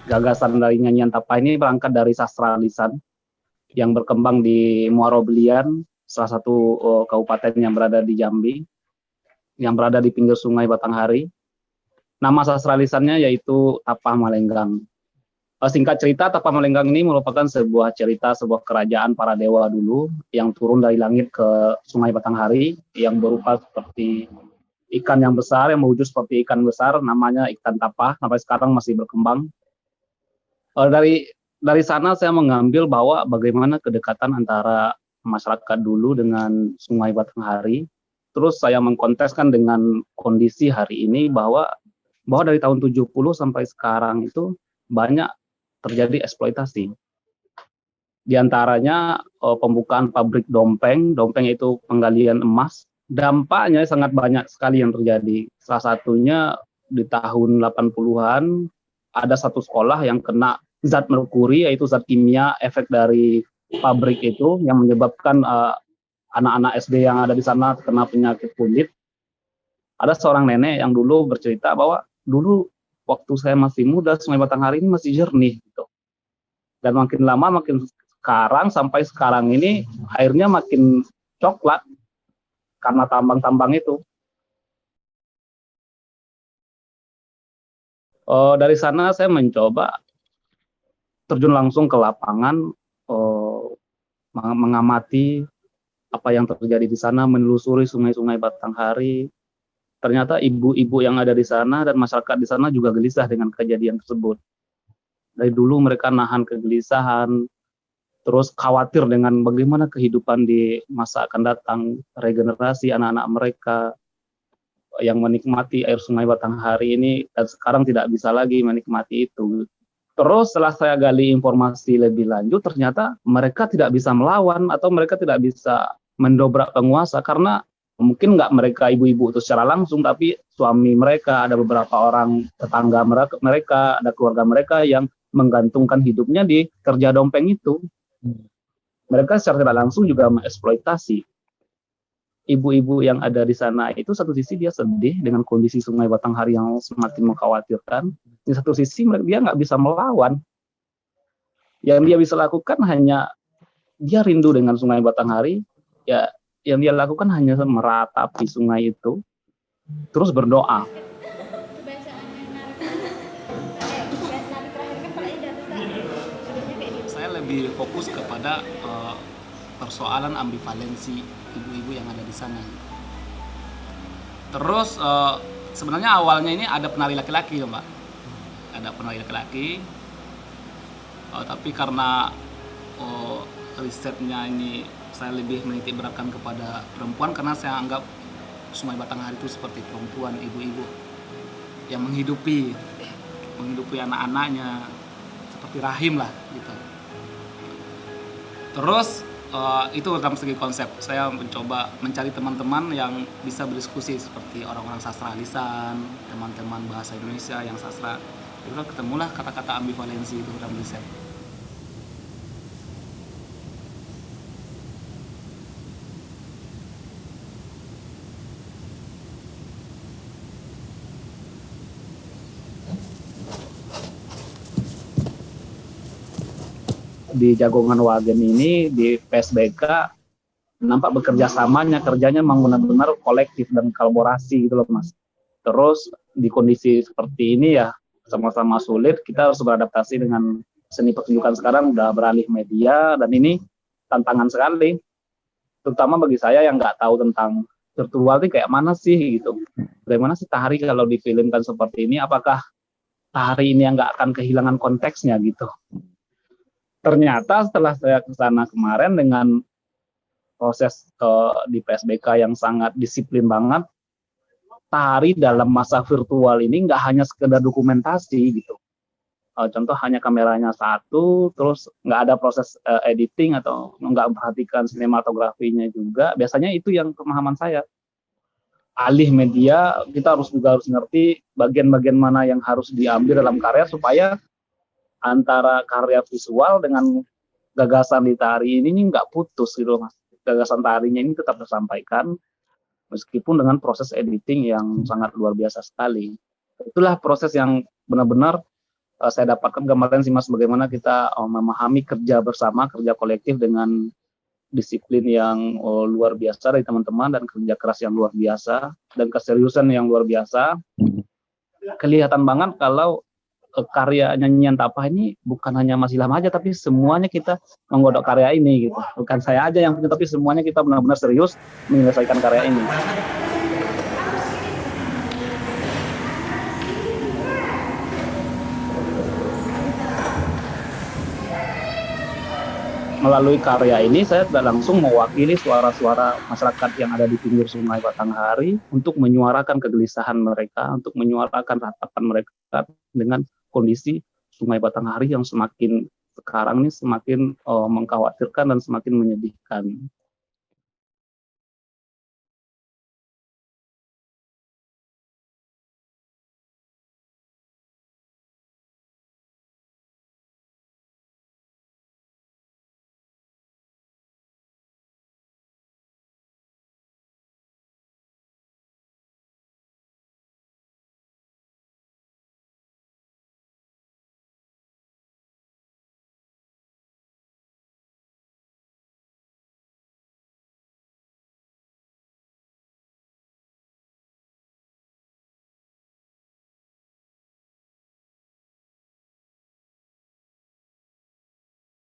Gagasan dari nyanyian Tapa ini berangkat dari sastra lisan yang berkembang di Muaro Belian, salah satu kabupaten yang berada di Jambi, yang berada di pinggir sungai Batanghari. Nama sastra lisannya yaitu Tapa Malenggang. Singkat cerita, Tapa Malenggang ini merupakan sebuah cerita sebuah kerajaan para dewa dulu yang turun dari langit ke sungai Batanghari yang berupa seperti ikan yang besar, yang mewujud seperti ikan besar, namanya ikan tapa, sampai sekarang masih berkembang. Dari sana saya mengambil bahwa bagaimana kedekatan antara masyarakat dulu dengan sungai Batanghari. Terus saya mengkonteskan dengan kondisi hari ini bahwa dari tahun 70 sampai sekarang itu banyak terjadi eksploitasi. Di antaranya pembukaan pabrik dompeng itu penggalian emas. Dampaknya sangat banyak sekali yang terjadi. Salah satunya di tahun 80-an ada satu sekolah yang kena zat merkuri, yaitu zat kimia efek dari pabrik itu yang menyebabkan anak-anak SD yang ada di sana kena penyakit kulit. Ada seorang nenek yang dulu bercerita bahwa dulu waktu saya masih muda, Sungai Batanghari ini masih jernih gitu. Dan makin lama makin sekarang sampai sekarang ini airnya makin coklat karena tambang-tambang itu. Dari sana saya mencoba terjun langsung ke lapangan, mengamati apa yang terjadi di sana, menelusuri sungai-sungai Batanghari. Ternyata ibu-ibu yang ada di sana dan masyarakat di sana juga gelisah dengan kejadian tersebut. Dari dulu mereka nahan kegelisahan, terus khawatir dengan bagaimana kehidupan di masa akan datang, regenerasi anak-anak mereka yang menikmati air sungai Batanghari ini, dan sekarang tidak bisa lagi menikmati itu. Terus setelah saya gali informasi lebih lanjut, ternyata mereka tidak bisa melawan atau mereka tidak bisa mendobrak penguasa karena mungkin nggak mereka ibu-ibu itu secara langsung, tapi suami mereka, ada beberapa orang tetangga mereka, ada keluarga mereka yang menggantungkan hidupnya di kerja dompeng itu. Mereka secara tidak langsung juga mengeksploitasi. Ibu-ibu yang ada di sana itu satu sisi dia sedih dengan kondisi sungai Batanghari yang semakin mengkhawatirkan. Di satu sisi dia nggak bisa melawan. Yang dia bisa lakukan hanya dia rindu dengan sungai Batanghari. Ya, yang dia lakukan hanya meratapi sungai itu, terus berdoa. Saya lebih fokus kepada persoalan ambivalensi ibu-ibu yang ada di sana. Terus sebenarnya awalnya ini ada penari laki-laki ya Mbak, ada penari laki-laki, tapi karena risetnya ini saya lebih menitik beratkan kepada perempuan karena saya anggap Sungai Batanghari itu seperti perempuan, ibu-ibu yang menghidupi anak-anaknya seperti rahim lah gitu. Terus itu dalam segi konsep saya mencoba mencari teman-teman yang bisa berdiskusi seperti orang-orang sastra lisan, teman-teman bahasa Indonesia yang sastra. Itu ketemulah kata-kata ambivalensi itu dalam riset. Di Jagongan Wagen ini di PSBK nampak bekerja samanya, kerjanya memang benar-benar kolektif dan kolaborasi gitu loh Mas. Terus di kondisi seperti ini ya sama-sama sulit, kita harus beradaptasi dengan seni pertunjukan sekarang udah beralih media, dan ini tantangan sekali, terutama bagi saya yang nggak tahu tentang virtual ini kayak mana sih gitu. Bagaimana sih tari kalau difilmkan seperti ini, apakah tari ini yang nggak akan kehilangan konteksnya gitu. Ternyata setelah saya ke sana kemarin dengan proses di PSBK yang sangat disiplin banget, tari dalam masa virtual ini nggak hanya sekedar dokumentasi gitu. Contoh hanya kameranya satu, terus nggak ada proses editing atau nggak memperhatikan sinematografinya juga. Biasanya itu yang pemahaman saya. Alih media, kita harus ngerti bagian-bagian mana yang harus diambil dalam karya supaya antara karya visual dengan gagasan di tari ini nggak putus gitu Mas. Gagasan tarinya ini tetap tersampaikan meskipun dengan proses editing yang sangat luar biasa sekali. Itulah proses yang benar-benar saya dapatkan gambaran sih Mas, bagaimana kita memahami kerja bersama, kerja kolektif dengan disiplin yang luar biasa dari teman-teman dan kerja keras yang luar biasa dan keseriusan yang luar biasa. Kelihatan banget kalau karya nyanyian Tapah ini bukan hanya Mas Ilham aja, tapi semuanya kita menggodok karya ini gitu. Bukan saya aja yang punya, tapi semuanya kita benar-benar serius menyelesaikan karya ini. Melalui karya ini saya tidak langsung mewakili suara-suara masyarakat yang ada di pinggir Sungai Batanghari untuk menyuarakan kegelisahan mereka, untuk menyuarakan ratapan mereka dengan kondisi Sungai Batanghari yang semakin sekarang ini semakin mengkhawatirkan dan semakin menyedihkan.